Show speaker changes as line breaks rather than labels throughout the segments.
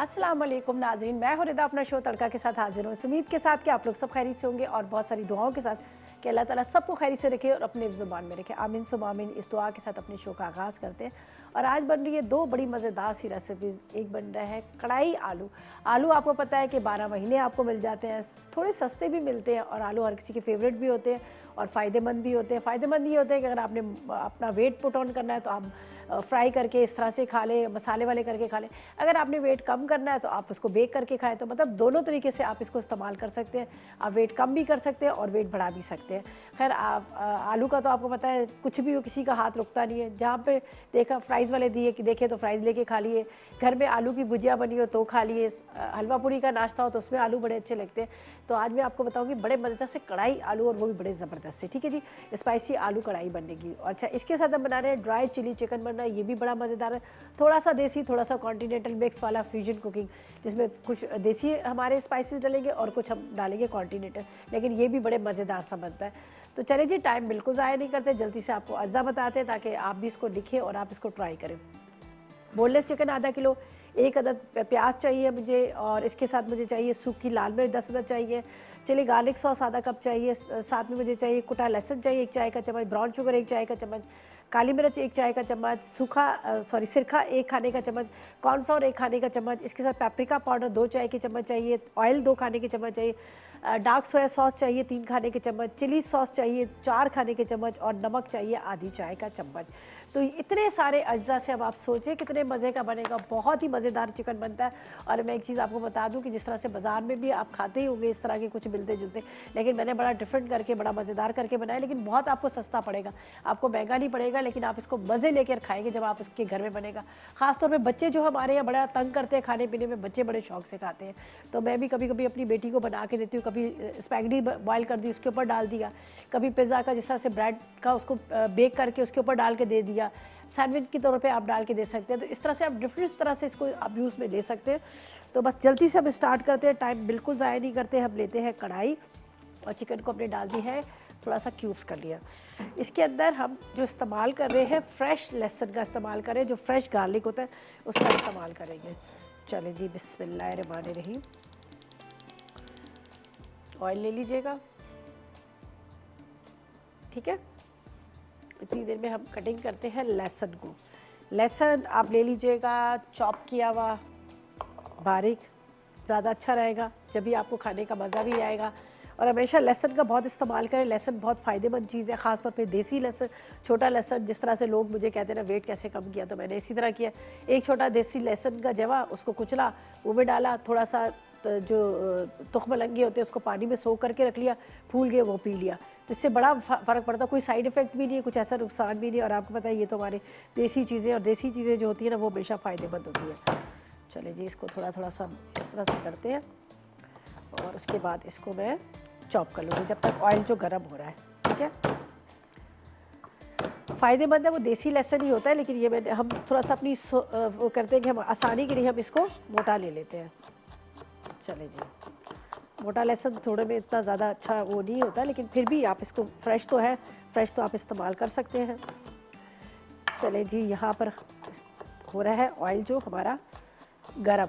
अस्सलाम वालेकुम नाज़रीन, मैं हूं रिदा अपना शो तड़का के साथ हाजिर हूँ। उम्मीद के साथ कि आप लोग सब खैरियत से होंगे और बहुत सारी दुआओं के साथ कि अल्लाह ताला सबको खैरियत से रखे और अपने ज़ुबान में रखे। आमीन सुम आमीन। इस दुआ के साथ अपने शो का आगाज़ करते हैं और आज बन रही है दो बड़ी मज़ेदार सी रेसिपीज़। एक बन रहा है कढ़ाई आलू। आलू आपको पता है कि 12 महीने आपको मिल जाते हैं, थोड़े सस्ते भी मिलते हैं और आलू हर किसी के फेवरेट भी होते हैं और फ़ायदेमंद भी होते हैं। फ़ायदेमंद ये होते हैं कि अगर आपने अपना वेट पुट ऑन करना है तो आप फ्राई करके इस तरह से खा लें, मसाले वाले करके खा लें। अगर आपने वेट कम करना है तो आप उसको बेक करके खाएं। तो मतलब दोनों तरीके से आप इसको इस्तेमाल कर सकते हैं। आप वेट कम भी कर सकते हैं और वेट बढ़ा भी सकते हैं। खैर आप आलू का तो आपको पता है कुछ भी हो, किसी का हाथ रुकता नहीं है। जहाँ पे देखा फ्राइज़ वाले दिए कि देखे तो फ्राइज़ लेके खा लिए, घर में आलू की भुजिया बनी हो तो खा लिए, हलवा पूरी का नाश्ता हो तो उसमें आलू बड़े अच्छे लगते हैं। तो आज मैं आपको बताऊँगी बड़े मज़ेदार से कढ़ाई आलू और वो भी बड़े ज़बरदस्त से। ठीक है जी, स्पाइसी आलू कढ़ाई बनेगी। और अच्छा इसके साथ हम बना रहे हैं ड्राई चिली चिकन बन रहा है, ये भी बड़ा मज़ेदार है। थोड़ा सा देसी थोड़ा सा कॉन्टिनेंटल मिक्स वाला फ्यूजन कुकिंग, जिसमें कुछ देसी हमारे स्पाइसेस डालेंगे और कुछ हम डालेंगे कॉन्टिनेंटल, लेकिन ये भी बड़े मज़ेदार सा बनता है। तो चलिए जी, टाइम बिल्कुल ज़ाया नहीं करते, जल्दी से आपको अज्जा बताते हैं ताकि आप भी इसको लिखें और आप इसको ट्राई करें। बोनलेस चिकन आधा किलो, एक अदद प्याज चाहिए मुझे और इसके साथ मुझे चाहिए सूखी लाल मिर्च 10 अदद चाहिए, चिली गार्लिक सॉस आधा कप चाहिए, साथ में मुझे चाहिए कुटा लहसुन चाहिए 1 चाय का चम्मच, ब्राउन शुगर 1 चाय का चम्मच, काली मिर्च 1 चाय का चम्मच, सिरका 1 खाने का चम्मच, कॉर्नफ्लोर 1 खाने का चम्मच, इसके साथ पेपरिका पाउडर 2 चाय के चम्मच चाहिए, ऑयल 2 खाने के चम्मच चाहिए, डार्क सोया सॉस चाहिए 3 खाने के चम्मच, चिली सॉस चाहिए 4 खाने के चम्मच और नमक चाहिए आधी चाय का चम्मच। तो इतने सारे अज्जा से अब आप सोचें कितने मज़े का बनेगा। बहुत ही मज़ेदार चिकन बनता है। और मैं एक चीज़ आपको बता दूं कि जिस तरह से बाज़ार में भी आप खाते ही होंगे इस तरह के कुछ मिलते जुलते, लेकिन मैंने बड़ा डिफरेंट करके बड़ा मज़ेदार करके बनाया, लेकिन बहुत आपको सस्ता पड़ेगा, आपको महंगा नहीं पड़ेगा, लेकिन आप इसको मज़े लेकर खाएंगे जब आप इसके घर में बनेगा। ख़ासतौर पर बच्चे जो हमारे यहाँ बड़ा तंग करते हैं खाने पीने में, बच्चे बड़े शौक से खाते हैं। तो मैं भी कभी कभी अपनी बेटी को बना के देती हूँ, कभी स्पैगेटी बॉयल कर दी उसके ऊपर डाल दिया, कभी पिज़्ज़ा का जिस तरह से ब्रेड का उसको बेक करके उसके ऊपर डाल के दे दिया, सैंडविच के तौर पे आप डाल के दे सकते हैं। तो इस तरह से आप डिफरेंट तरह से इसको आप यूज़ में ले सकते हैं। तो बस जल्दी से हम स्टार्ट करते हैं, टाइम बिल्कुल ज़ाया नहीं करते। हम लेते हैं कढ़ाई और चिकन को अपने डाल दी है, थोड़ा सा क्यूब्स कर लिया। इसके अंदर हम जो इस्तेमाल कर रहे हैं फ्रेश लहसुन का इस्तेमाल करें, जो फ्रेश गार्लिक होता है उसका इस्तेमाल करेंगे। चले जी, बिस्मिल्लाहिर्रहमानिर्रहीम। ऑयल ले लीजिएगा, ठीक है। इतनी देर में हम कटिंग करते हैं लहसुन को। लहसुन आप ले लीजिएगा चॉप किया हुआ बारीक, ज़्यादा अच्छा रहेगा, जब भी आपको खाने का मज़ा भी आएगा। और हमेशा लहसुन का बहुत इस्तेमाल करें, लहसुन बहुत फ़ायदेमंद चीज़ है, ख़ासतौर पे देसी लहसुन, छोटा लहसुन। जिस तरह से लोग मुझे कहते हैं ना वेट कैसे कम किया, तो मैंने इसी तरह किया। एक छोटा देसी लहसुन का जवा उसको कुचला, वो में डाला, थोड़ा सा जो तुख्म लंगे होते हैं उसको पानी में सोख करके रख लिया, फूल गए वो पी लिया। तो इससे बड़ा फ़र्क पड़ता है, कोई साइड इफ़ेक्ट भी नहीं है, कुछ ऐसा नुकसान भी नहीं है। और आपको पता है ये तो हमारे देसी चीज़ें, और देसी चीज़ें जो होती है ना वो हमेशा फ़ायदेमंद होती है। चले जी, इसको थोड़ा थोड़ा सा इस तरह से करते हैं और उसके बाद इसको मैं चॉप कर लूँगी जब तक ऑयल जो गर्म हो रहा है, ठीक है। फ़ायदेमंद है, वो देसी लहसुन ही होता है, लेकिन ये मैंने हम थोड़ा सा अपनी वो करते हैं कि हम आसानी के लिए हम इसको मोटा ले लेते हैं। चले जी, मोटा लहसुन थोड़े में इतना ज़्यादा अच्छा वो नहीं होता, लेकिन फिर भी आप इसको फ्रेश तो है, फ्रेश तो आप इस्तेमाल कर सकते हैं। चले जी, यहाँ पर हो रहा है ऑयल जो हमारा गरम।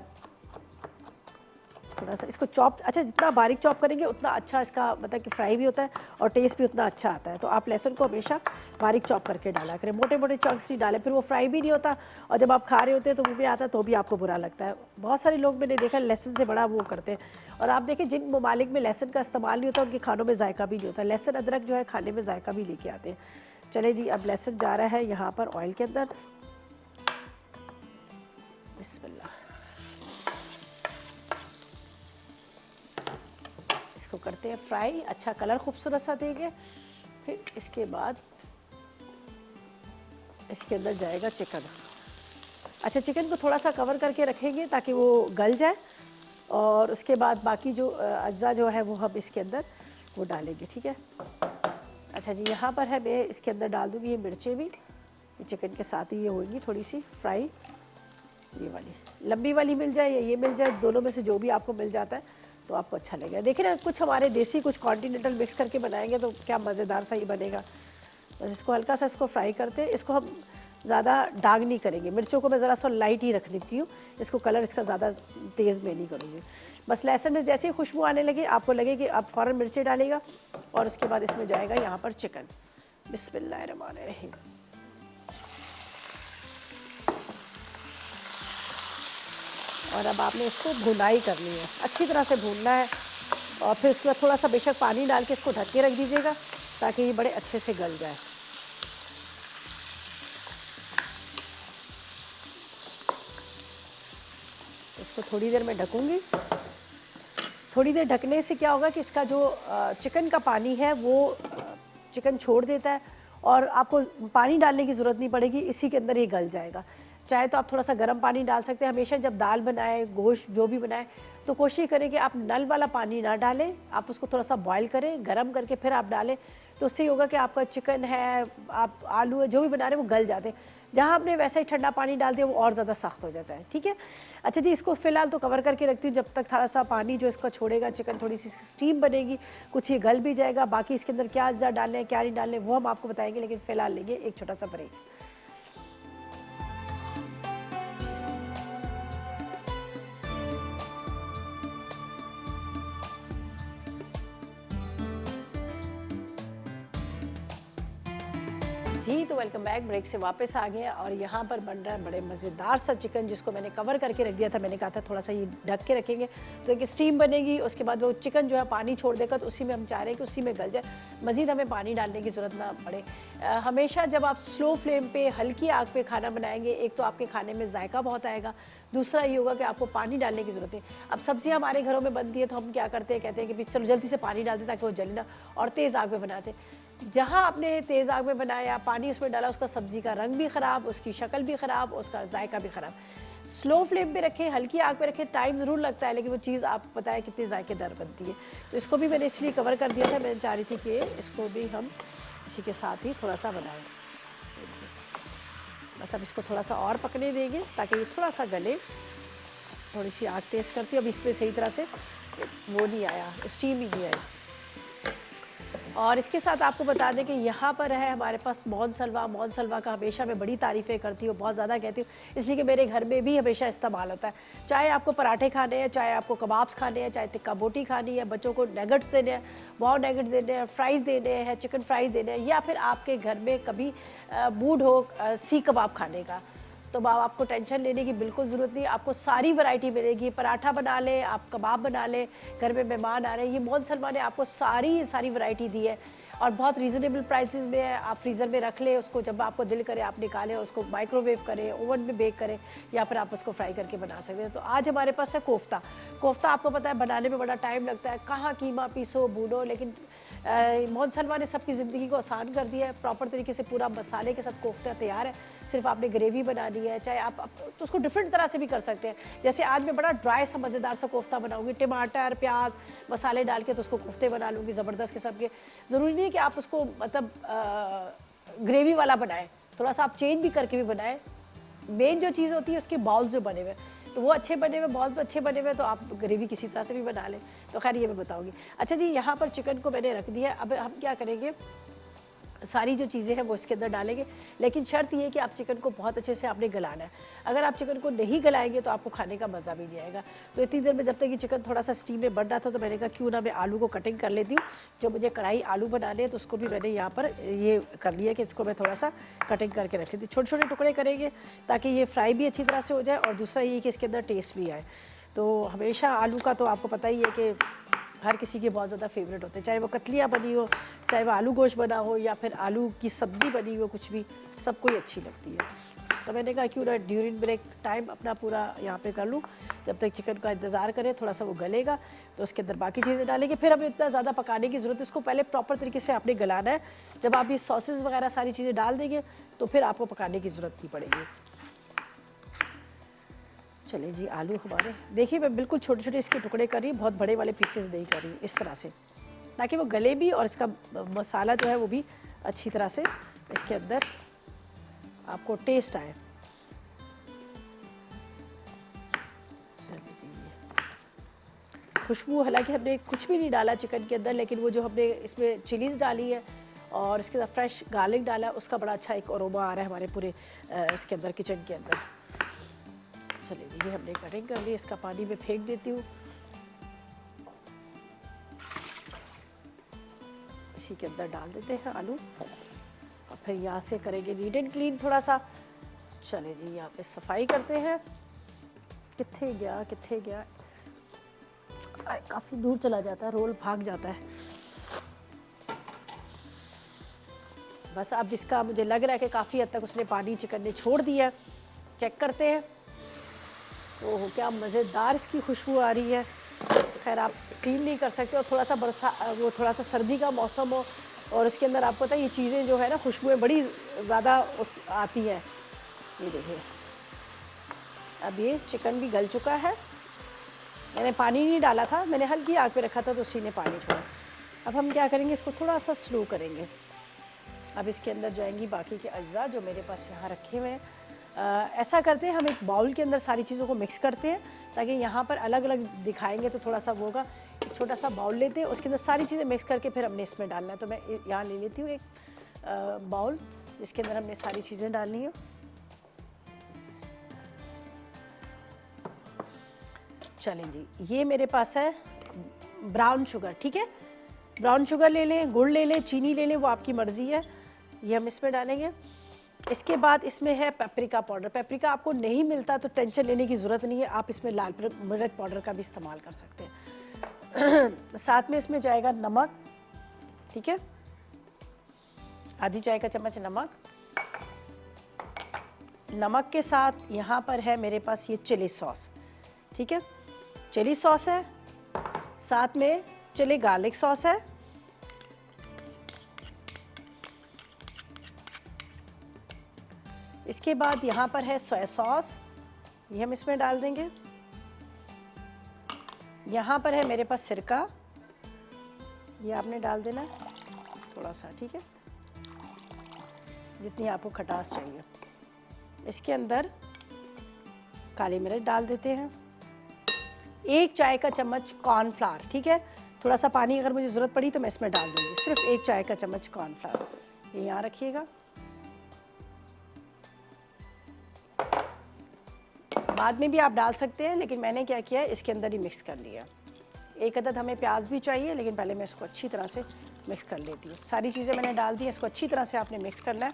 थोड़ा सा इसको चॉप, अच्छा जितना बारीक चॉप करेंगे उतना अच्छा इसका मतलब कि फ्राई भी होता है और टेस्ट भी उतना अच्छा आता है। तो आप लहसुन को हमेशा बारीक चॉप करके डाला करें, मोटे मोटे चंक्स नहीं डालें, फिर वो फ्राई भी नहीं होता और जब आप खा रहे होते हैं तो मुँह में आता है तो भी आपको बुरा लगता है। बहुत सारे लोग मैंने देखा लहसुन से बड़ा वो करते हैं। और आप देखें जिन ममालिक में लहसुन का इस्तेमाल नहीं होता उनके खानों में जायका भी नहीं होता। लहसुन अदरक जो है खाने में जायका भी लेके आते हैं। चले जी, अब लहसुन जा रहा है यहाँ पर ऑयल के अंदर। बिस्मिल्लाह, इसको करते हैं फ्राई, अच्छा कलर खूबसूरत सा देंगे। फिर इसके बाद इसके अंदर जाएगा चिकन। अच्छा, चिकन को थोड़ा सा कवर करके रखेंगे ताकि वो गल जाए और उसके बाद बाकी जो अज्जा जो है वो हम इसके अंदर वो डालेंगे, ठीक है। अच्छा जी, यहाँ पर है मैं इसके अंदर डाल दूँगी ये मिर्चें भी, ये चिकन के साथ ही ये होंगी थोड़ी सी फ्राई। ये वाली लंबी वाली मिल जाए या ये मिल जाए, दोनों में से जो भी आपको मिल जाता है तो आपको अच्छा लगेगा। देखिए ना, कुछ हमारे देसी कुछ कॉन्टिनेंटल मिक्स करके बनाएंगे तो क्या मज़ेदार सा ही बनेगा। बस इसको हल्का सा इसको फ्राई करते हैं। इसको हम ज़्यादा दाग नहीं करेंगे। मिर्चों को मैं ज़रा सा लाइट ही रख देती हूँ, इसको कलर इसका ज़्यादा तेज़ में नहीं करूँगी। बस लहसुन में जैसे ही खुशबू आने लगे, आपको लगे कि आप फ़ौरन मिर्ची डालेगा और उसके बाद इसमें जाएगा यहाँ पर चिकन। बिस्मिल्लाहिर्रहमानिर्रहीम। और अब आपने इसको भुनाई करनी है, अच्छी तरह से भूनना है। और फिर उसके बाद थोड़ा सा बेशक पानी डाल के इसको ढक के रख दीजिएगा ताकि ये बड़े अच्छे से गल जाए। इसको थोड़ी देर में ढकूंगी। थोड़ी देर ढकने से क्या होगा कि इसका जो चिकन का पानी है वो चिकन छोड़ देता है और आपको पानी डालने की ज़रूरत नहीं पड़ेगी, इसी के अंदर ये गल जाएगा। चाहे तो आप थोड़ा सा गर्म पानी डाल सकते हैं। हमेशा जब दाल बनाएं, गोश्त जो भी बनाएं, तो कोशिश करें कि आप नल वाला पानी ना डालें, आप उसको थोड़ा सा बॉईल करें, गर्म करके फिर आप डालें। तो उससे होगा कि आपका चिकन है, आप आलू है, जो भी बना रहे हैं वो गल जाते हैं। जहाँ आपने वैसे ही ठंडा पानी डाल दिया वो और ज़्यादा सख्त हो जाता है। ठीक है, अच्छा जी, इसको फ़िलहाल तो कवर करके रखती हूँ जब तक थोड़ा सा पानी जो इसका छोड़ेगा, चिकन थोड़ी सी स्टीम बनेगी, कुछ ये गल भी जाएगा। बाकी इसके अंदर क्या अज्जा डालने हैं क्या नहीं डालने वो हम आपको बताएंगे, लेकिन फ़िलहाल लेंगे एक छोटा सा ब्रेक। जी, तो वेलकम बैक। ब्रेक से वापस आ गए और यहाँ पर बन रहा है बड़े मज़ेदार सा चिकन, जिसको मैंने कवर करके रख दिया था। मैंने कहा था थोड़ा सा ये ढक के रखेंगे तो एक स्टीम बनेगी, उसके बाद वो चिकन जो है पानी छोड़ देगा, तो उसी में हम चाह रहे हैं कि उसी में गल जाए, मज़ीद हमें पानी डालने की ज़रूरत ना पड़े। हमेशा जब आप स्लो फ्लेम पे हल्की आग पे खाना बनाएंगे, एक तो आपके खाने में जायका बहुत आएगा, दूसरा ये होगा कि आपको पानी डालने की ज़रूरत है। अब सब्जियां हमारे घरों में बनती है तो हम क्या करते हैं, कहते हैं कि चलो जल्दी से पानी डाल दें ताकि वो जले ना, और तेज़ आग पे बनाते हैं। जहाँ आपने तेज़ आग में बनाया, पानी उसमें डाला, उसका सब्ज़ी का रंग भी ख़राब, उसकी शक्ल भी ख़राब, उसका जायका भी ख़राब। स्लो फ्लेम पे रखें, हल्की आग पे रखें, टाइम ज़रूर लगता है लेकिन वो चीज़ आप पता है कितनी जायकेदार बनती है। तो इसको भी मैंने इसलिए कवर कर दिया था, मैं चाह रही थी कि इसको भी हम इसी के साथ ही थोड़ा सा बनाएं। बस अब इसको थोड़ा सा और पकने देंगे ताकि ये थोड़ा सा गले। थोड़ी सी आग तेज़ करती हूँ। अब इसमें सही तरह से वो नहीं आया, स्टीम ही नहीं आई। और इसके साथ आपको बता दें कि यहाँ पर है हमारे पास मौन सलवा का हमेशा मैं बड़ी तारीफ़ें करती हूँ, बहुत ज़्यादा कहती हूँ, इसलिए कि मेरे घर में भी हमेशा इस्तेमाल होता है। चाहे आपको पराठे खाने हैं, चाहे आपको कबाब्स खाने हैं, चाहे टिक्का बोटी खानी है, बच्चों को नगट्स देने हैं, वाव नगट्स देने हैं, फ्राइज़ देने हैं, चिकन फ्राइज़ देने हैं, या फिर आपके घर में कभी मूड हो सीख कबाब खाने का, तो आपको टेंशन लेने की बिल्कुल ज़रूरत नहीं। आपको सारी वैरायटी मिलेगी। पराठा बना लें, आप कबाब बना लें, घर में मेहमान आ रहे हैं, ये मौन सलमा ने आपको सारी वैरायटी दी है और बहुत रीज़नेबल प्राइसेस में है। आप फ्रीज़र में रख लें उसको, जब आपको दिल करे आप निकालें, उसको माइक्रोवेव करें, ओवन में बेक करें, या फिर आप उसको फ्राई करके बना सकते हैं। तो आज हमारे पास है कोफ्ता। कोफ्ता आपको पता है बनाने में बड़ा टाइम लगता है, कहाँ कीमा पीसो भूनो, लेकिन मोहन सलमा ने सबकी ज़िंदगी को आसान कर दिया है। प्रॉपर तरीके से पूरा मसाले के साथ कोफ्ता तैयार है, सिर्फ आपने ग्रेवी बनानी है। चाहे आप तो उसको डिफरेंट तरह से भी कर सकते हैं। जैसे आज मैं बड़ा ड्राई सा मज़ेदार सा कोफ्ता बनाऊंगी, टमाटर प्याज मसाले डाल के, तो उसको कोफ्ते बना लूँगी ज़बरदस्त किस्म के। ज़रूरी नहीं कि आप उसको मतलब ग्रेवी वाला बनाएं, थोड़ा सा आप चेंज भी करके भी बनाएं। मेन जो चीज़ होती है उसके बाउल्स जो बने हुए, तो वो अच्छे बने हुए, बहुत अच्छे बने हुए, तो आप ग्रेवी किसी तरह से भी बना लें। तो खैर ये मैं बताऊंगी। अच्छा जी, यहाँ पर चिकन को मैंने रख दिया है। अब हम क्या करेंगे, सारी जो चीज़ें हैं वो इसके अंदर डालेंगे, लेकिन शर्त ये है कि आप चिकन को बहुत अच्छे से आपने गलाना है। अगर आप चिकन को नहीं गलाएंगे तो आपको खाने का मज़ा भी नहीं आएगा। तो इतनी देर में जब तक ये चिकन थोड़ा सा स्टीम में बन रहा था, तो मैंने कहा क्यों ना मैं आलू को कटिंग कर लेती हूँ। जो मुझे कढ़ाई आलू बनाने हैं तो उसको भी मैंने यहाँ पर ये कर लिया कि इसको मैं थोड़ा सा कटिंग करके रख लेती हूँ। छोटे छोटे टुकड़े करेंगे ताकि ये फ्राई भी अच्छी तरह से हो जाए, और दूसरा ये कि इसके अंदर टेस्ट भी आए। तो हमेशा आलू का तो आपको पता ही है कि हर किसी के बहुत ज़्यादा फेवरेट होते हैं, चाहे वो कतलियाँ बनी हो, चाहे वो आलू गोश्त बना हो, या फिर आलू की सब्ज़ी बनी हो, कुछ भी सबको ही अच्छी लगती है। तो मैंने कहा क्यों ना ड्यूरिंग ब्रेक टाइम अपना पूरा यहाँ पे कर लूँ, जब तक चिकन का इंतज़ार करें, थोड़ा सा वो गलेगा तो उसके अंदर बाकी चीज़ें डालेंगे। फिर हमें इतना ज़्यादा पकाने की ज़रूरत है, इसको पहले प्रॉपर तरीके से आपने गलाना है। जब आप ये सॉसेस वगैरह सारी चीज़ें डाल देंगे तो फिर आपको पकाने की ज़रूरत नहीं पड़ेगी। चलिए जी, आलू हमारे देखिए मैं बिल्कुल छोटे छोटे इसके टुकड़े कर रही हूँ, बहुत बड़े वाले पीसेस नहीं कर रही हूँ, इस तरह से, ताकि वो गले भी और इसका मसाला जो है वो भी अच्छी तरह से इसके अंदर आपको टेस्ट आए। चलिए जी, खुशबू, हालांकि हमने कुछ भी नहीं डाला चिकन के अंदर, लेकिन वो जो हमने इसमें चिलीज़ डाली है और इसके साथ फ्रेश गार्लिक डाला, उसका बड़ा अच्छा एक अरोमा आ रहा है हमारे पूरे इसके अंदर, किचन के अंदर। चलिए ये हमने कटिंग कर ली, इसका पानी में फेंक देती हूँ। इसी के अंदर डाल देते हैं आलू और फिर यहाँ से करेंगे नीट एंड क्लीन थोड़ा सा। चलिए जी यहाँ पे सफाई करते हैं। कित्थे गया, काफ़ी दूर चला जाता है, रोल भाग जाता है। बस अब इसका मुझे लग रहा है कि काफ़ी हद तक उसने पानी चिकन ने छोड़ दिया। चेक करते हैं। ओह क्या मज़ेदार इसकी खुशबू आ रही है। खैर आप फील नहीं कर सकते, और थोड़ा सा सर्दी का मौसम हो और उसके अंदर आपको पता है ये चीज़ें जो है ना, खुशबुएँ बड़ी ज़्यादा आती हैं। ये देखिए अब ये चिकन भी गल चुका है। मैंने पानी नहीं डाला था, मैंने हल्की आग पे रखा था तो उसी ने पानी छोड़ा। अब हम क्या करेंगे, इसको थोड़ा सा स्लो करेंगे। अब इसके अंदर जाएंगी बाकी के अज्जा जो मेरे पास यहाँ रखे हुए हैं। ऐसा करते हैं, हम एक बाउल के अंदर सारी चीज़ों को मिक्स करते हैं ताकि यहाँ पर अलग अलग दिखाएंगे तो थोड़ा सा वो होगा। एक छोटा सा बाउल लेते हैं, उसके अंदर सारी चीज़ें मिक्स करके फिर हमने इसमें डालना है। तो मैं यहाँ ले लेती हूँ एक बाउल जिसके अंदर हमने सारी चीज़ें डालनी है। चलें जी, ये मेरे पास है ब्राउन शुगर, ठीक है। ब्राउन शुगर ले लें, गुड़ ले लें, चीनी ले लें, वो आपकी मर्ज़ी है। ये हम इसमें डालेंगे। इसके बाद इसमें है पेपरिका पाउडर। पेपरिका आपको नहीं मिलता तो टेंशन लेने की ज़रूरत नहीं है, आप इसमें लाल मिर्च पाउडर का भी इस्तेमाल कर सकते हैं। साथ में इसमें जाएगा नमक, ठीक है, आधी चाय का चम्मच नमक। नमक के साथ यहाँ पर है मेरे पास ये चिली सॉस, ठीक है, चिली सॉस है। साथ में चिली गार्लिक सॉस है। इसके बाद यहाँ पर है सोया सॉस, ये हम इसमें डाल देंगे। यहाँ पर है मेरे पास सिरका, ये आपने डाल देना है थोड़ा सा, ठीक है, जितनी आपको खटास चाहिए। इसके अंदर काली मिर्च डाल देते हैं। एक चाय का चम्मच कॉर्नफ्लावर, ठीक है, थोड़ा सा पानी अगर मुझे ज़रूरत पड़ी तो मैं इसमें डाल दूँगी। सिर्फ एक चाय का चम्मच कॉर्नफ्लावर, ये यहाँ रखिएगा। बाद में भी आप डाल सकते हैं, लेकिन मैंने क्या किया है इसके अंदर ही मिक्स कर लिया। एक अदद हमें प्याज भी चाहिए, लेकिन पहले मैं इसको अच्छी तरह से मिक्स कर लेती हूँ। सारी चीज़ें मैंने डाल दी हैं, इसको अच्छी तरह से आपने मिक्स करना है,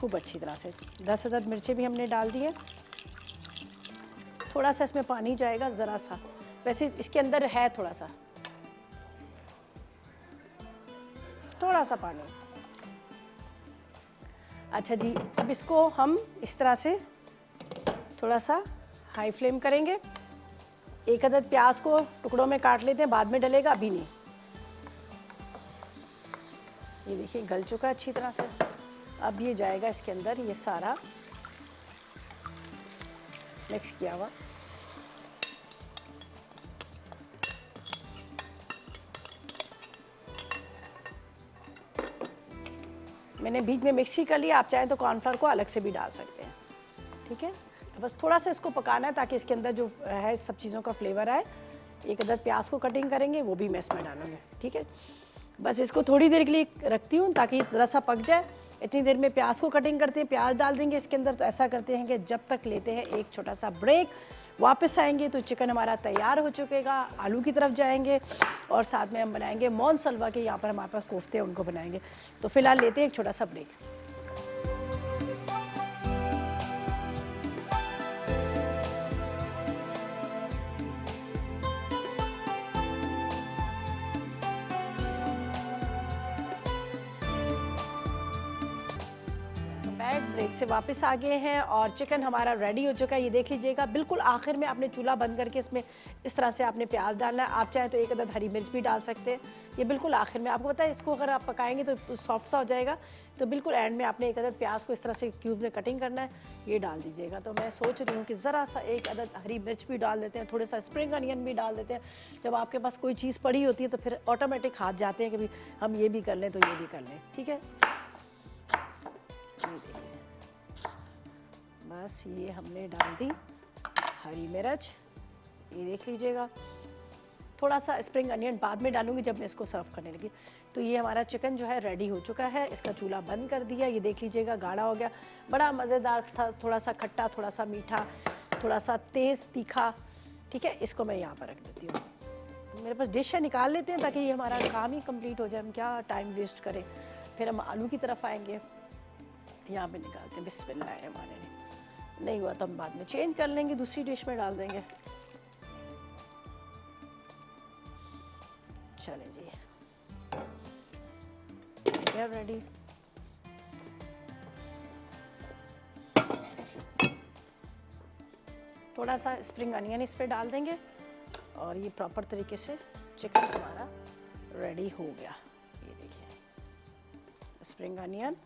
खूब अच्छी तरह से। 10 अदद मिर्चें भी हमने डाल दी हैं। थोड़ा सा इसमें पानी जाएगा, ज़रा सा, वैसे इसके अंदर है थोड़ा सा पानी। अच्छा जी, अब इसको हम इस तरह से थोड़ा सा हाई फ्लेम करेंगे। एक अदद प्याज को टुकड़ों में काट लेते हैं, बाद में डलेगा, अभी नहीं। ये देखिए गल चुका है अच्छी तरह से। अब ये जाएगा इसके अंदर, ये सारा मिक्स किया हुआ। मैंने बीच में मिक्स ही कर लिया, आप चाहें तो कॉर्नफ्लावर को अलग से भी डाल सकते हैं, ठीक है। बस थोड़ा सा इसको पकाना है ताकि इसके अंदर जो है सब चीज़ों का फ्लेवर आए। एक अदद प्याज को कटिंग करेंगे, वो भी मैं इसमें डालूंगी, ठीक है। बस इसको थोड़ी देर के लिए रखती हूँ ताकि ज़रा सा पक जाए। इतनी देर में प्याज को कटिंग करते हैं, प्याज डाल देंगे इसके अंदर। तो ऐसा करते हैं कि जब तक लेते हैं एक छोटा सा ब्रेक, वापस आएंगे तो चिकन हमारा तैयार हो चुकेगा। आलू की तरफ जाएंगे और साथ में हम बनाएंगे मौन सलवा के, यहाँ पर हमारे पास कोफ्ते हैं, उनको बनाएंगे। तो फिलहाल लेते हैं एक छोटा सा ब्रेक। ब्रेक से वापस आ गए हैं और चिकन हमारा रेडी हो चुका है। ये देख लीजिएगा, बिल्कुल आखिर में आपने चूल्हा बंद करके इसमें इस तरह से आपने प्याज डालना है। आप चाहें तो एक अदद हरी मिर्च भी डाल सकते हैं। ये बिल्कुल आखिर में, आपको पता है इसको अगर आप पकाएंगे तो सॉफ्ट सा हो जाएगा। तो बिल्कुल एंड में आपने एक अदद प्याज को इस तरह से क्यूब में कटिंग करना है, ये डाल दीजिएगा। तो मैं सोच रही हूँ कि ज़रा सा एक अदद हरी मिर्च भी डाल देते हैं, थोड़ा सा स्प्रिंग अनियन भी डाल देते हैं। जब आपके पास कोई चीज़ पड़ी होती है तो फिर ऑटोमेटिक हाथ जाते हैं कि भाई हम ये भी कर लें तो ये भी कर लें, ठीक है। बस ये हमने डाल दी हरी मिर्च, ये देख लीजिएगा। थोड़ा सा स्प्रिंग अनियन बाद में डालूंगी जब मैं इसको सर्व करने लगी। तो ये हमारा चिकन जो है रेडी हो चुका है। इसका चूल्हा बंद कर दिया, ये देख लीजिएगा गाढ़ा हो गया, बड़ा मज़ेदार था, थोड़ा सा खट्टा, थोड़ा सा मीठा, थोड़ा सा तेज़ तीखा। ठीक है, इसको मैं यहाँ पर रख देती हूँ। मेरे पास डिश है, निकाल लेते हैं ताकि ये हमारा काम ही कंप्लीट हो जाए, हम क्या टाइम वेस्ट करें। फिर हम आलू की तरफ आएंगे, यहाँ पे निकालते हैं। बिस्मिल्लाहिर्रहमानिर्रहीम। नहीं हुआ तो हम बाद में चेंज कर लेंगे, दूसरी डिश में डाल देंगे। चलें जी, रेडी। थोड़ा सा स्प्रिंग अनियन इस पे डाल देंगे और ये प्रॉपर तरीके से चिकन हमारा रेडी हो गया। ये देखिए स्प्रिंग अनियन,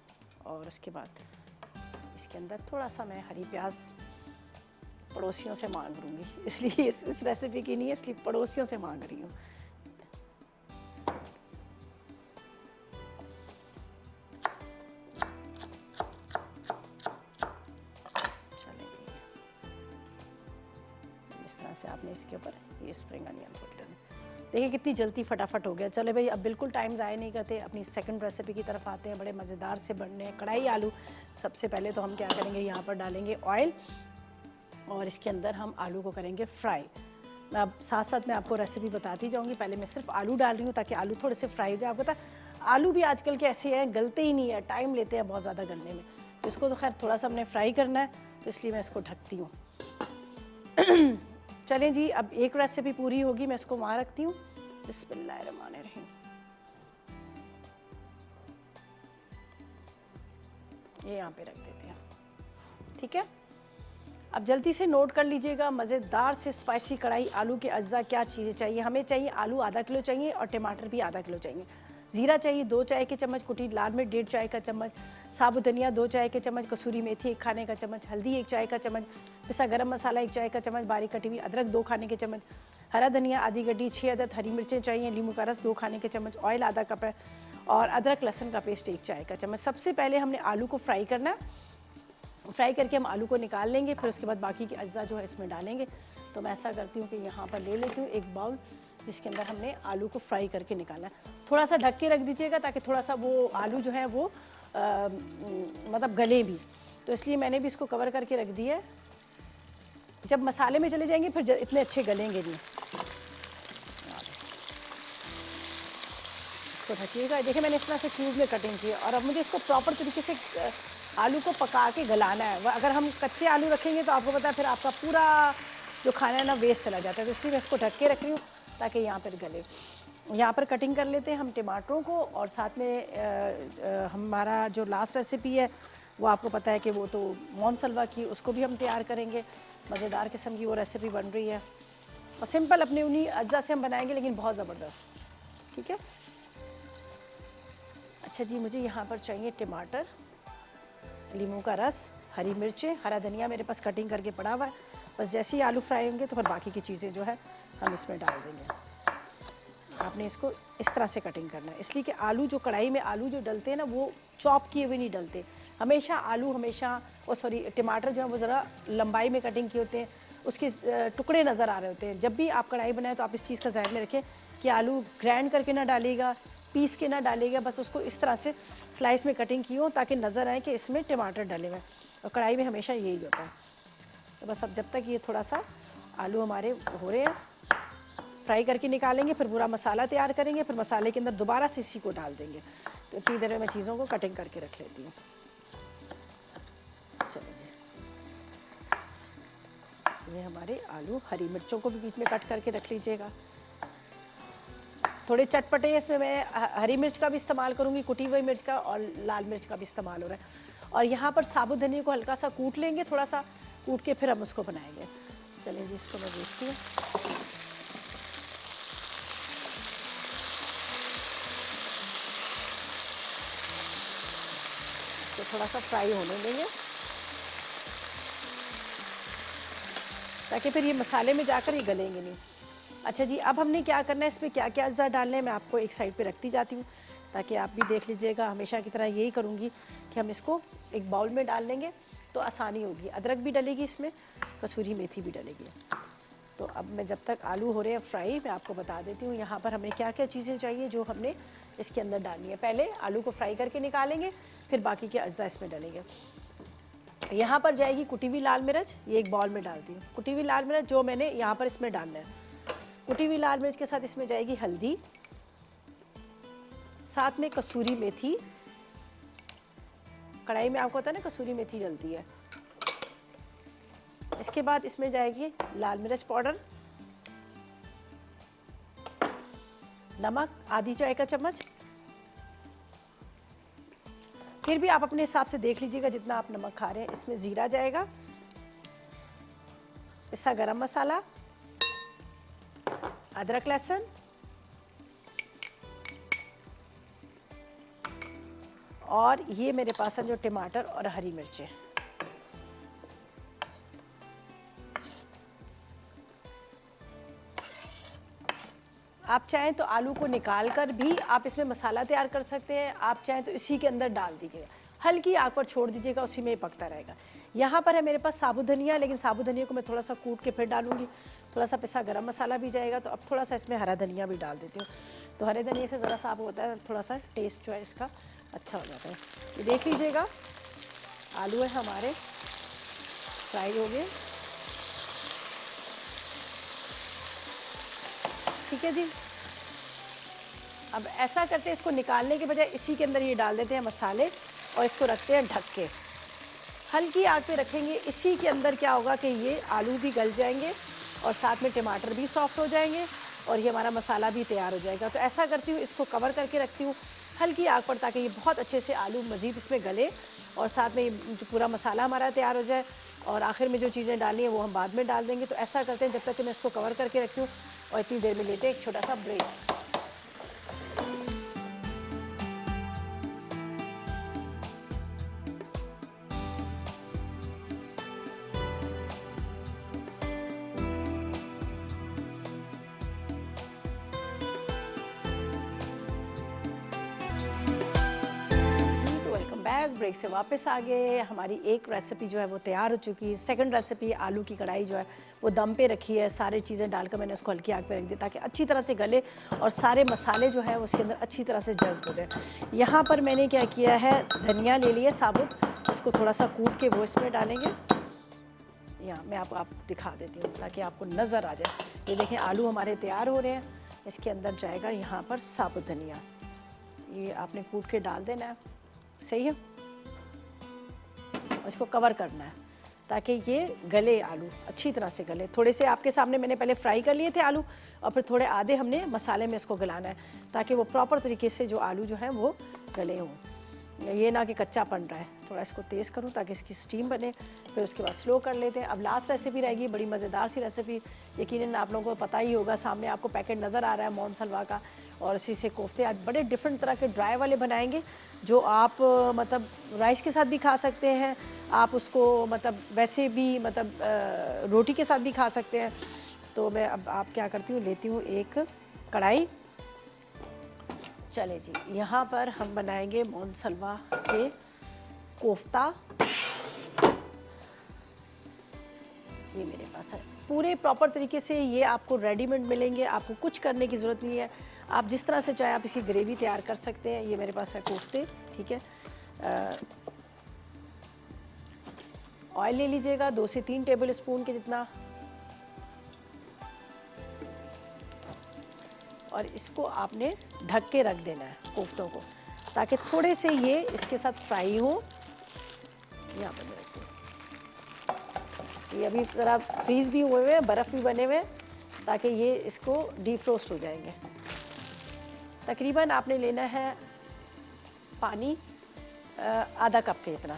और उसके बाद इसके अंदर थोड़ा सा मैं हरी प्याज पड़ोसियों से मांग लूँगी, इसलिए इस रेसिपी की नहीं है, इसलिए पड़ोसियों से मांग रही हूँ। आपने इसके ऊपर ये स्प्रिंग अनियन को डालें। देखिए कितनी जल्दी फटाफट हो गया। चले भाई, अब बिल्कुल टाइम ज़ाया नहीं करते, अपनी सेकंड रेसिपी की तरफ आते हैं। बड़े मज़ेदार से बनने हैं कढ़ाई आलू। सबसे पहले तो हम क्या करेंगे, यहाँ पर डालेंगे ऑयल और इसके अंदर हम आलू को करेंगे फ्राई। मैं अब साथ साथ मैं आपको रेसिपी बताती जाऊँगी। पहले मैं सिर्फ आलू डाल रही हूँ ताकि आलू थोड़े से फ्राई हो जाए। आपको पता है आलू भी आजकल के ऐसे हैं, गलते ही नहीं है, टाइम लेते हैं बहुत ज़्यादा गलने में। तो इसको तो खैर थोड़ा सा हमने फ्राई करना है, तो इसलिए मैं इसको ढकती हूँ। चलें जी, अब एक रेसिपी पूरी होगी, मैं इसको वहाँ रखती हूँ। बिस्मिल्लाहिर्रहमानिर्रहीम। ये यहाँ पे रख देते हैं। ठीक है, अब जल्दी से नोट कर लीजिएगा, मज़ेदार से स्पाइसी कढ़ाई आलू के अज्जा क्या चीज़ें चाहिए। हमें चाहिए आलू आधा किलो चाहिए और टमाटर भी आधा किलो चाहिए। ज़ीरा चाहिए 2 चाय के चम्मच, कुटी लाल मिर्च 1.5 चाय का चम्मच, साबुत धनिया 2 चाय के चम्मच, कसूरी मेथी 1 खाने का चम्मच, हल्दी 1 चाय का चम्मच, पिसा गरम मसाला 1 चाय का चम्मच, बारीक कटी हुई अदरक 2 खाने के चम्मच, हरा धनिया आधी गड्डी, 6 अदद हरी मिर्चें चाहिए, नींबू का रस 2 खाने के चम्मच, ऑयल आधा कप है और अदरक लहसुन का पेस्ट 1 चाय का चम्मच। सबसे पहले हमने आलू को फ्राई करना है। फ्राई करके हम आलू को निकाल लेंगे, फिर उसके बाद बाकी के अज्जा जो है इसमें डालेंगे। तो मैं ऐसा करती हूँ कि यहाँ पर ले लेती हूँ एक बाउल जिसके अंदर हमने आलू को फ्राई करके निकाला है। थोड़ा सा ढक के रख दीजिएगा ताकि थोड़ा सा वो आलू जो है वो मतलब गले भी, तो इसलिए मैंने भी इसको कवर करके रख दिया है। जब मसाले में चले जाएंगे फिर इतने अच्छे गलेंगे नहीं। इसको ढकिएगा। देखिए मैंने इस तरह से क्यूब में कटिंग की है और अब मुझे इसको प्रॉपर तरीके से आलू को पका के गलाना है। अगर हम कच्चे आलू रखेंगे तो आपको पता है फिर आपका पूरा जो खाना है ना वेस्ट चला जाता है। तो इसलिए मैं इसको ढक के रख रही हूँ ताकि यहाँ पर गले। यहाँ पर कटिंग कर लेते हैं हम टमाटरों को, और साथ में हमारा जो लास्ट रेसिपी है वो आपको पता है कि वो तो मोन सलवा की, उसको भी हम तैयार करेंगे। मज़ेदार किस्म की वो रेसिपी बन रही है और सिंपल अपने उन्हीं अज्जा से हम बनाएंगे लेकिन बहुत ज़बरदस्त। ठीक है, अच्छा जी, मुझे यहाँ पर चाहिए टमाटर, नींबू का रस, हरी मिर्चें, हरा धनिया मेरे पास कटिंग करके पड़ा हुआ है। बस जैसे ही आलू फ्राई होंगे तो फिर बाकी की चीज़ें जो है हम इसमें डाल देंगे। आपने इसको इस तरह से कटिंग करना है, इसलिए कि आलू जो कढ़ाई में आलू जो डलते हैं ना वो चॉप किए हुए नहीं डलते। हमेशा आलू टमाटर जो है वो ज़रा लंबाई में कटिंग किए होते हैं, उसके टुकड़े नज़र आ रहे होते हैं। जब भी आप कढ़ाई बनाएं तो आप इस चीज़ का ध्यान में रखें कि आलू ग्राइंड करके ना डालिएगा, पीस के ना डालिएगा, बस उसको इस तरह से स्लाइस में कटिंग की हो ताकि नज़र आए कि इसमें टमाटर डले हुए हैं। और कढ़ाई में हमेशा यही होता है। तो बस अब जब तक ये थोड़ा सा आलू हमारे हो रहे हैं, फ्राई करके निकालेंगे, फिर पूरा मसाला तैयार करेंगे, फिर मसाले के अंदर दोबारा से इसी को डाल देंगे। तो इतनी देर में मैं चीज़ों को कटिंग करके रख लेती हूँ। चलो जी, ये हमारे आलू, हरी मिर्चों को भी बीच में कट करके रख लीजिएगा। थोड़े चटपटे इसमें मैं हरी मिर्च का भी इस्तेमाल करूँगी, कुटी हुई मिर्च का, और लाल मिर्च का भी इस्तेमाल हो रहा है। और यहाँ पर साबुत धनिया को हल्का सा कूट लेंगे, थोड़ा सा कूट के फिर हम उसको बनाएंगे। चलिए जी, इसको मैं देखती हूँ। तो थोड़ा सा फ्राई होने देंगे ताकि फिर ये मसाले में जाकर ये गलेंगे नहीं। अच्छा जी, अब हमने क्या करना है, इसमें क्या क्या अज्जा डालने हैं मैं आपको एक साइड पे रखती जाती हूँ ताकि आप भी देख लीजिएगा। हमेशा की तरह यही करूँगी कि हम इसको एक बाउल में डाल लेंगे तो आसानी होगी। अदरक भी डलेगी इसमें, कसूरी मेथी भी डलेगी। तो अब मैं जब तक आलू हो रहे हैं फ्राई, मैं आपको बता देती हूँ यहाँ पर हमें क्या क्या चीज़ें चाहिए जो हमने इसके अंदर डालनी है। पहले आलू को फ्राई करके निकालेंगे, फिर बाकी के अज्जा इसमें डालेंगे। यहाँ पर जाएगी कुटी हुई लाल मिर्च, ये एक बाउल में डालती हूँ। कुटी हुई लाल मिर्च जो मैंने यहाँ पर इसमें डालना है। कुटी हुई लाल मिर्च के साथ इसमें जाएगी हल्दी, साथ में कसूरी मेथी। कढ़ाई में आपको पता है ना कसूरी मेथी डलती है। इसके बाद इसमें जाएगी लाल मिर्च पाउडर, नमक आधी चाय का चम्मच। फिर भी आप अपने हिसाब से देख लीजिएगा जितना आप नमक खा रहे हैं। इसमें जीरा जाएगा, पिसा गरम मसाला, अदरक लहसुन, और ये मेरे पास है जो टमाटर और हरी मिर्चें। आप चाहें तो आलू को निकाल कर भी आप इसमें मसाला तैयार कर सकते हैं, आप चाहें तो इसी के अंदर डाल दीजिएगा, हल्की आग पर छोड़ दीजिएगा, उसी में ही पकता रहेगा। यहाँ पर है मेरे पास साबुत धनिया, लेकिन साबुत धनिया को मैं थोड़ा सा कूट के फिर डालूंगी। थोड़ा सा पिसा गरम मसाला भी जाएगा, तो अब थोड़ा सा इसमें हरा धनिया भी डाल देती हूँ। तो हरे धनिया से ज़रा सा आप होता है थोड़ा सा टेस्ट जो है इसका अच्छा हो जाता है। ये देख लीजिएगा आलू है हमारे फ्राई हो गए। ठीक है जी, अब ऐसा करते हैं, इसको निकालने के बजाय इसी के अंदर ये डाल देते हैं मसाले और इसको रखते हैं ढक के। हल्की आग पे रखेंगे, इसी के अंदर क्या होगा कि ये आलू भी गल जाएंगे और साथ में टमाटर भी सॉफ्ट हो जाएंगे और ये हमारा मसाला भी तैयार हो जाएगा। तो ऐसा करती हूँ, इसको कवर करके रखती हूँ हल्की आग पर, ताकि ये बहुत अच्छे से आलू मज़ीद इसमें गले और साथ में जो पूरा मसाला हमारा तैयार हो जाए। और आखिर में जो चीज़ें डालनी है वो हम बाद में डाल देंगे। तो ऐसा करते हैं, जब तक कि मैं इसको कवर करके रखती हूँ और इतनी देर में लेते हैं एक छोटा सा ब्रेक। ब्रेक से वापस आ गए। हमारी एक रेसिपी जो है वो तैयार हो चुकी है। सेकंड रेसिपी आलू की कढ़ाई जो है वो दम पे रखी है। सारी चीज़ें डालकर मैंने उसको हल्की आग पे रख दी ताकि अच्छी तरह से गले और सारे मसाले जो है उसके अंदर अच्छी तरह से जज्ब हो जाए। यहाँ पर मैंने क्या किया है, धनिया ले लिया साबुत, इसको थोड़ा सा कूट के वो इसमें डालेंगे। यहाँ मैं आपको दिखा देती हूँ ताकि आपको नज़र आ जाए। ये देखें आलू हमारे तैयार हो रहे हैं। इसके अंदर जाएगा यहाँ पर साबुत धनिया, ये आपने कूट के डाल देना है। सही है, इसको कवर करना है ताकि ये गले, आलू अच्छी तरह से गले। थोड़े से आपके सामने मैंने पहले फ्राई कर लिए थे आलू और फिर थोड़े आधे हमने मसाले में इसको गलाना है ताकि वो प्रॉपर तरीके से जो आलू जो है वो गले हों, ये ना कि कच्चा पन रहा है। थोड़ा इसको तेज़ करूँ ताकि इसकी स्टीम बने, फिर उसके बाद स्लो कर लेते हैं। अब लास्ट रेसिपी रहेगी, बड़ी मज़ेदार सी रेसिपी, यकीनन आप लोगों को पता ही होगा। सामने आपको पैकेट नज़र आ रहा है मोहन सलवा का, और इसी से कोफ्ते आज बड़े डिफरेंट तरह के ड्राई वाले बनाएंगे जो आप मतलब राइस के साथ भी खा सकते हैं, आप उसको मतलब वैसे भी मतलब रोटी के साथ भी खा सकते हैं। तो मैं अब आप क्या करती हूँ, लेती हूँ एक कढ़ाई। चले जी, यहाँ पर हम बनाएंगे मोहन सलवा के कोफ्ता। ये मेरे पास है पूरे प्रॉपर तरीके से, ये आपको रेडीमेड मिलेंगे, आपको कुछ करने की ज़रूरत नहीं है। आप जिस तरह से चाहे आप इसकी ग्रेवी तैयार कर सकते हैं। ये मेरे पास है कोफ्ते। ठीक है, ऑयल ले लीजिएगा 2 से 3 टेबल स्पून के जितना, और इसको आपने ढक के रख देना है कोफ्तों को ताकि थोड़े से ये इसके साथ फ्राई हो। यहाँ पर मैं रखती हूँ, ये अभी ज़रा फ्रीज़ भी हुए हुए हैं, बर्फ़ भी बने हुए हैं, ताकि ये इसको डीप रोस्ट हो जाएंगे। तकरीबन आपने लेना है पानी आधा कप के इतना,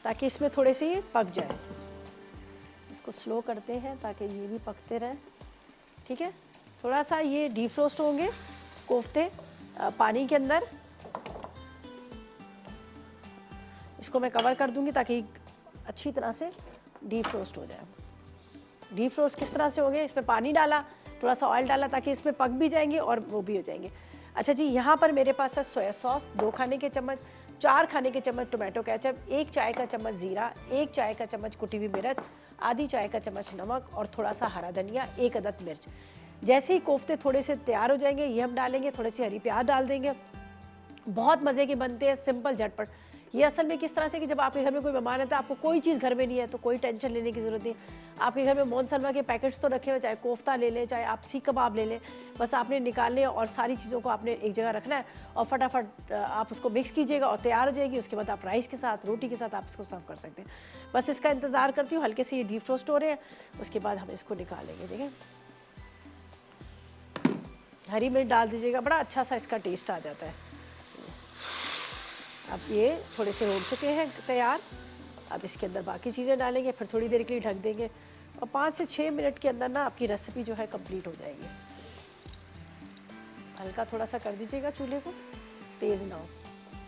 ताकि इसमें थोड़े से ये पक जाए। इसको स्लो करते हैं ताकि ये भी पकते रहें। ठीक है, थोड़ा सा ये डीप रोस्ट होंगे कोफ्ते पानी के अंदर। इसको मैं कवर कर दूंगी ताकि अच्छी तरह से डीप रोस्ट हो जाए। डीप रोस्ट किस तरह से होंगे, इसमें पानी डाला, थोड़ा सा ऑयल डाला ताकि इसमें पक भी जाएंगे और वो भी हो जाएंगे। अच्छा जी, यहाँ पर मेरे पास है सोया सॉस 2 खाने के चम्मच, 4 खाने के चम्मच टोमेटो केचप, 1 चाय का चम्मच ज़ीरा, 1 चाय का चम्मच कुटी हुई मिर्च, आधी चाय का चम्मच नमक और थोड़ा सा हरा धनिया, 1 अदद मिर्च। जैसे ही कोफ्ते थोड़े से तैयार हो जाएंगे ये हम डालेंगे, थोड़ी सी हरी प्याज डाल देंगे। बहुत मज़े के बनते हैं, सिंपल झटपट। ये असल में किस तरह से कि जब आपके घर में कोई मेहमान है तो आपको कोई चीज़ घर में नहीं है तो कोई टेंशन लेने की ज़रूरत नहीं। आपके घर में मोहन सलमा के पैकेट्स तो रखे हुए, चाहे कोफ्ता ले लें, चाहे आप सीख कबाब ले लें, बस आपने निकालने और सारी चीज़ों को आपने एक जगह रखना है और फटाफट आप उसको मिक्स कीजिएगा और तैयार हो जाएगी। उसके बाद आप राइस के साथ, रोटी के साथ आप इसको सर्व कर सकते हैं। बस इसका इंतज़ार करती हूँ, हल्के से ये डीप रोस्ट हो रहे हैं, उसके बाद हम इसको निकालेंगे। देखिए हरी मिर्च डाल दीजिएगा, बड़ा अच्छा सा इसका टेस्ट आ जाता है। अब ये थोड़े से हो चुके हैं तैयार। अब इसके अंदर बाकी चीज़ें डालेंगे, फिर थोड़ी देर के लिए ढक देंगे और 5 से 6 मिनट के अंदर ना आपकी रेसिपी जो है कंप्लीट हो जाएगी। हल्का थोड़ा सा कर दीजिएगा चूल्हे को, तेज़ ना हो।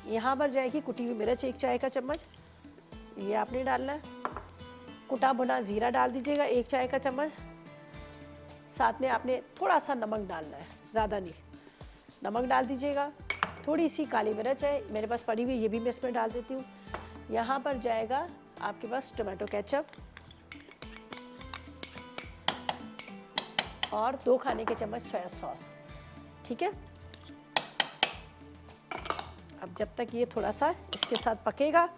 यहाँ पर जाएगी कुटी हुई मिर्च 1 चाय का चम्मच, ये आपने डालना है। कुटा भुना ज़ीरा डाल दीजिएगा 1 चाय का चम्मच। साथ में आपने थोड़ा सा नमक डालना है, ज़्यादा नहीं, नमक डाल दीजिएगा। थोड़ी सी काली मिर्च है मेरे पास पड़ी हुई, ये भी मैं इसमें डाल देती हूँ। यहाँ पर जाएगा आपके पास टोमेटो केचप और 2 खाने के चम्मच सोया सॉस। ठीक है, अब जब तक ये थोड़ा सा इसके साथ पकेगा,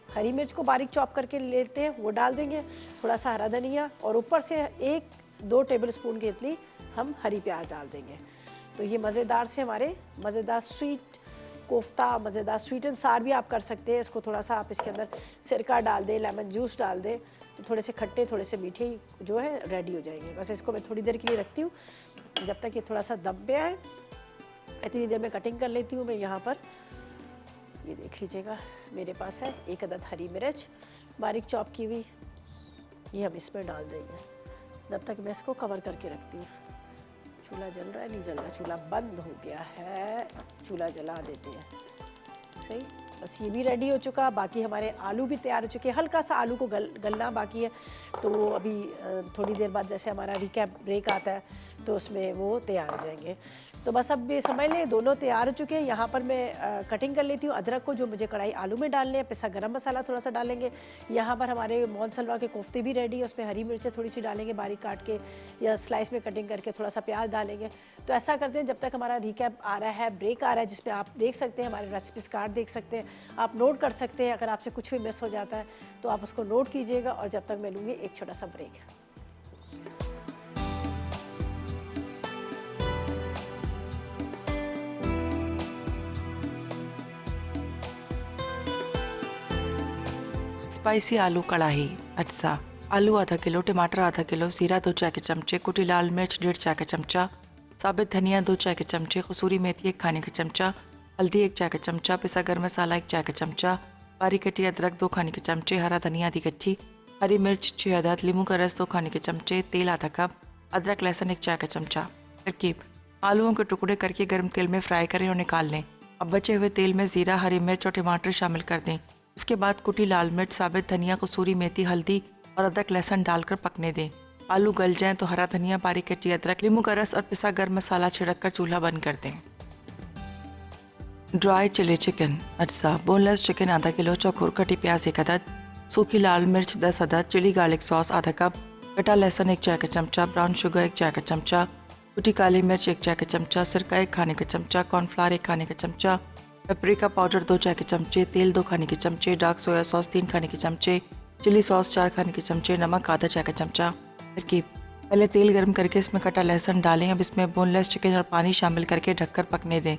हरी मिर्च को बारीक चॉप करके लेते हैं वो डाल देंगे, थोड़ा सा हरा धनिया और ऊपर से 1-2 टेबल स्पून की इतनी हम हरी प्याज डाल देंगे। तो ये मज़ेदार से हमारे मज़ेदार स्वीट कोफ्ता, मज़ेदार स्वीट एंड सार भी आप कर सकते हैं। इसको थोड़ा सा आप इसके अंदर सिरका डाल दें, लेमन जूस डाल दें, तो थोड़े से खट्टे थोड़े से मीठे जो है रेडी हो जाएंगे। बस इसको मैं थोड़ी देर के लिए रखती हूँ जब तक ये थोड़ा सा दब पे आए। इतनी देर में कटिंग कर लेती हूँ मैं। यहाँ पर ये देख लीजिएगा मेरे पास है 1 अदद हरी मिर्च बारीक चॉप की हुई, ये हम इसमें डाल देंगे। जब तक मैं इसको कवर करके रखती हूँ। चूल्हा जल रहा है, नहीं जल रहा, चूल्हा बंद हो गया है, चूल्हा जला देते हैं। सही, बस ये भी रेडी हो चुका। बाकी हमारे आलू भी तैयार हो चुके हैं, हल्का सा आलू को गलना बाकी है, तो वो अभी थोड़ी देर बाद जैसे हमारा रिकैप ब्रेक आता है तो उसमें वो तैयार हो जाएंगे। तो बस अब ये समझ लें दोनों तैयार हो चुके हैं। यहाँ पर मैं कटिंग कर लेती हूँ अदरक को, जो मुझे कढ़ाई आलू में डालने हैं। पिसा गरम मसाला थोड़ा सा डालेंगे। यहाँ पर हमारे मोहन सलवा के कोफ्ते भी रेडी है, उसमें हरी मिर्चें थोड़ी सी डालेंगे बारीक काट के या स्लाइस में कटिंग करके, थोड़ा सा प्याज डालेंगे। तो ऐसा करते हैं जब तक हमारा रिकैप आ रहा है, ब्रेक आ रहा है, जिसमें आप देख सकते हैं हमारे रेसिपीज़ कार्ड देख सकते हैं, आप नोट कर सकते हैं। अगर आपसे कुछ भी मिस हो जाता है तो आप उसको नोट कीजिएगा। और जब तक मैं लूँगी एक छोटा सा ब्रेक।
स्पाइसी आलू कढ़ाई अज्जा। आलू आधा किलो, टमाटर आधा किलो, जीरा 2 चाय के चमचे, कुटी लाल मिर्च 1.5 चाय का चमचा, साबित धनिया 2 चाय के चमचे, कसूरी मेथी 1 खाने का चमचा, हल्दी 1 चाय का चमचा, पिसा गरम मसाला 1 चाय का चमचा, बारीक कटी अदरक 2 खाने के चमचे, हरा धनिया आधी कच्ची, हरी मिर्च 6 अदद, नींबू का रस 2 खाने के चमचे, तेल आधा कप, अदरक लहसुन 1 चाय का चमचा। तरकीब: आलूओं के टुकड़े करके गर्म तेल में फ्राई करें और निकाल लें। अब बचे हुए तेल में जीरा, हरी मिर्च और टमाटर शामिल कर दें। उसके बाद कुटी लाल मिर्च, साबित धनिया, कसूरी मेथी, हल्दी और अदरक लहसुन डालकर पकने दें। आलू गल जाएं तो हरा धनिया, बारीक कटी अदरक, नींबू का रस और पिसा गर्म मसाला छिड़क कर चूल्हा बंद कर दें। ड्राई चिली चिकन अज्जा। बोनलेस चिकन आधा किलो, चौखुर कटी प्याज 1 अदद, सूखी लाल मिर्च 10 अदद, चिली गार्लिक सॉस आधा कप, कटा लहसुन 1 चाय का चमचा, ब्राउन शुगर 1 चाय का चमचा, कुटी काली मिर्च 1 चाय का चमचा, सिरका 1 खाने का चमचा, कॉर्नफ्लावर 1 खाने का चमचा, पेपरिका पाउडर 2 चाय के चमचे, तेल 2 खाने के चमचे, डार्क सोया सॉस 3 खाने के चमचे, चिली सॉस 4 खाने के चमचे, नमक आधा चाय का चमचा। तरकीब: पहले तेल गर्म करके इसमें कटा लहसुन डालें। अब इसमें बोनलेस चिकन और पानी शामिल करके ढककर पकने दें।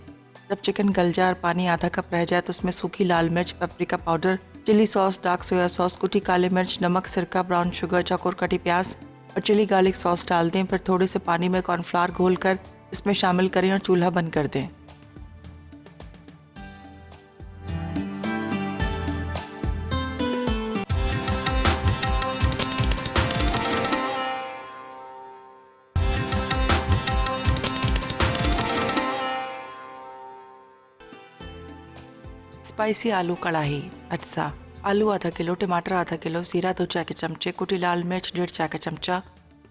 जब चिकन गल जाए और पानी आधा कप रह जाए तो उसमें सूखी लाल मिर्च, paprika powder, chilli sauce, dark soya sauce, कुटी काली मिर्च, नमक, सिरका, ब्राउन शुगर, चौकोर कटी प्याज और चिली गार्लिक सॉस डाल दें। फिर थोड़े से पानी में कॉर्नफ्लावर घोल कर इसमें शामिल करें और चूल्हा बंद कर दें। स्पाइसी आलू कढ़ाई अज्जा। आलू आधा किलो, टमाटर आधा किलो, जीरा 2 चाय के चमचे, कुटी लाल मिर्च 1.5 चाय का चमचा,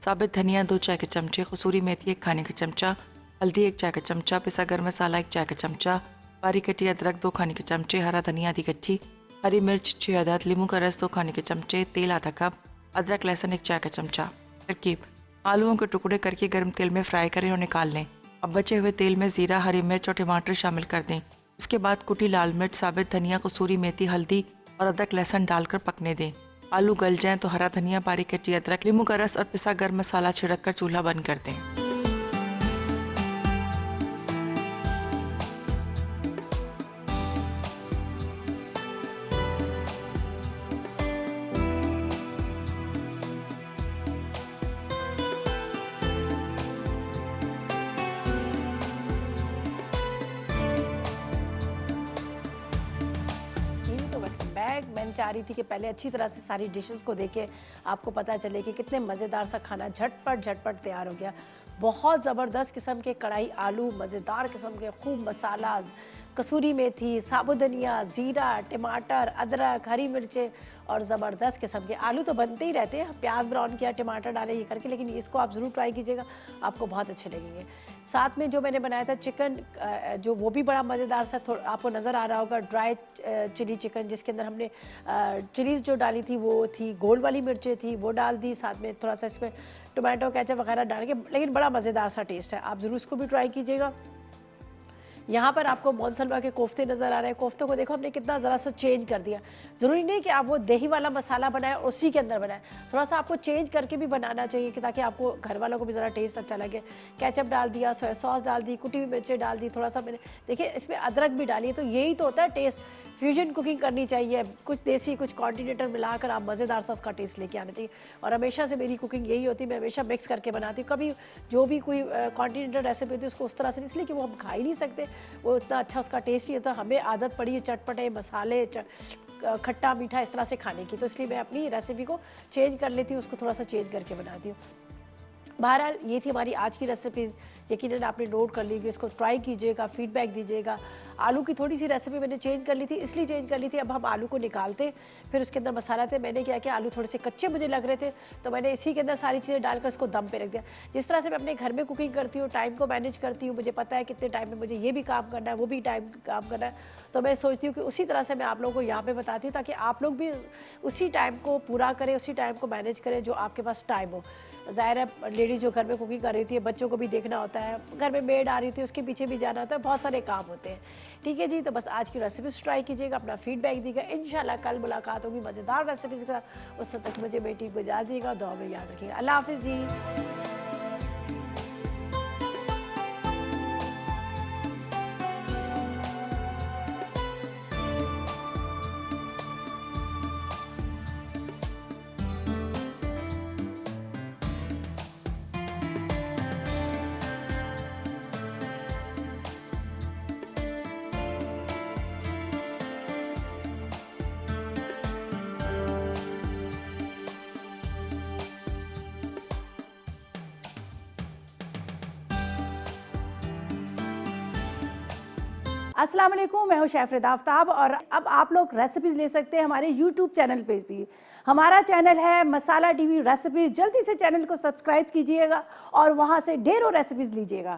साबित धनिया 2 चाय के चमचे, कसूरी मेथी 1 खाने का चमचा, हल्दी 1 चाय का चमचा, पिसा गरम मसाला 1 चाय का चमचा, बारीक कटी अदरक 2 खाने के चमचे, हरा धनिया आधी कच्ची, हरी मिर्च 6 अदद, नींबू का रस 2 खाने के चमचे, तेल आधा कप, अदरक लहसुन 1 चाय का चमचा। तरकीब: आलूओं के टुकड़े करके गर्म तेल में फ्राई करें और निकाल लें। अब बचे हुए तेल में ज़ीरा, हरी मिर्च और टमाटर शामिल कर दें। उसके बाद कुटी लाल मिर्च, साबित धनिया, कसूरी मेथी, हल्दी और अदरक लहसुन डालकर पकने दें। आलू गल जाएं तो हरा धनिया, बारीक कटी अदरक, नींबू का रस और पिसा गर्म मसाला छिड़क कर चूल्हा बंद कर दें।
जी, तो वेलकम बैक। मैं चाह रही थी कि पहले अच्छी तरह से सारी डिशेस को देखे आपको पता चले कि कितने मज़ेदार सा खाना झटपट तैयार हो गया। बहुत ज़बरदस्त किस्म के कढ़ाई आलू, मज़ेदार किस्म के खूब मसाला, कसूरी मेथी, साबुत धनिया, ज़ीरा, टमाटर, अदरक, हरी मिर्चें और ज़बरदस्त किस्म के आलू तो बनते ही रहते हैं। प्याज ब्राउन किया, टमाटर डाले ये करके, लेकिन इसको आप ज़रूर ट्राई कीजिएगा, आपको बहुत अच्छे लगेंगे। साथ में जो मैंने बनाया था चिकन, जो वो भी बड़ा मज़ेदार सा आपको नज़र आ रहा होगा, ड्राई चिली चिकन, जिसके अंदर हमने चिलीज़ जो डाली थी वो थी, गोल वाली मिर्चें थी वो डाल दी, साथ में थोड़ा सा इसमें टोमेटो केचप वगैरह डाल के, लेकिन बड़ा मज़ेदार सा टेस्ट है। आप ज़रूर इसको भी ट्राई कीजिएगा। यहाँ पर आपको मोनसलवा के कोफ्ते नज़र आ रहे हैं। कोफ्तों को देखो हमने कितना ज़रा सा चेंज कर दिया। ज़रूरी नहीं कि आप वो दही वाला मसाला बनाएं और उसी के अंदर बनाएं, थोड़ा सा आपको चेंज करके भी बनाना चाहिए कि ताकि आपको घर वालों को भी ज़रा टेस्ट अच्छा लगे। केचप डाल दिया, सोया सॉस डाल दी, कुटी हुई मिर्चें डाल दी, थोड़ा सा मैंने देखिए इसमें अदरक भी डाली है। तो यही तो होता है टेस्ट। फ्यूजन कुकिंग करनी चाहिए, कुछ देसी कुछ कॉन्टिनेंटल मिलाकर आप मज़ेदार सा उसका टेस्ट लेके आना चाहिए। और हमेशा से मेरी कुकिंग यही होती है, मैं हमेशा मिक्स करके बनाती हूँ। कभी जो भी कोई कॉन्टिनेंटल रेसिपी होती है उसको उस तरह से, इसलिए कि वो हम खा ही नहीं सकते, वो इतना अच्छा उसका टेस्ट नहीं होता। हमें आदत पड़ी है चटपटे मसाले, खट्टा मीठा इस तरह से खाने की, तो इसलिए मैं अपनी रेसिपी को चेंज कर लेती हूँ, उसको थोड़ा सा चेंज करके बनाती हूँ। बहरहाल ये थी हमारी आज की रेसिपीज़। यकीनन आपने नोट कर ली कि इसको ट्राई कीजिएगा, फीडबैक दीजिएगा। आलू की थोड़ी सी रेसिपी मैंने चेंज कर ली थी, इसलिए चेंज कर ली थी, अब हम आलू को निकालते फिर उसके अंदर मसाला थे। मैंने क्या किया, आलू थोड़े से कच्चे मुझे लग रहे थे तो मैंने इसी के अंदर सारी चीज़ें डालकर उसको दम पे रख दिया। जिस तरह से मैं अपने घर में कुकिंग करती हूँ, टाइम को मैनेज करती हूँ, मुझे पता है कितने टाइम में मुझे ये भी काम करना है, वो भी टाइम काम करना है, तो मैं सोचती हूँ कि उसी तरह से मैं आप लोगों को यहाँ पे बताती हूँ ताकि आप लोग भी उसी टाइम को पूरा करें, उसी टाइम को मैनेज करें जो आपके पास टाइम हो। ज़ाहिर है लेडीज़ जो घर में कुकिंग कर रही थी, बच्चों को भी देखना होता है, घर में मेड आ रही थी उसके पीछे भी जाना होता है, बहुत सारे काम होते हैं। ठीक है जी, तो बस आज की रेसिपीज़ ट्राई कीजिएगा, अपना फीडबैक दीजिएगा। इंशाल्लाह कल मुलाकात होगी मज़ेदार रेसिपीज़ के साथ। उस तक मुझे बेटी को इजाज़त दीजिएगा, दुआ में याद रखिएगा। अल्लाह हाफ़िज़ जी। अस्सलाम वालेकुम, मैं हूँ शेफ़ आफ्ताब और अब आप लोग रेसिपीज़ ले सकते हैं हमारे यूट्यूब चैनल पे भी। हमारा चैनल है मसाला टीवी रेसिपीज़। जल्दी से चैनल को सब्सक्राइब कीजिएगा और वहाँ से ढेरों रेसिपीज़ लीजिएगा।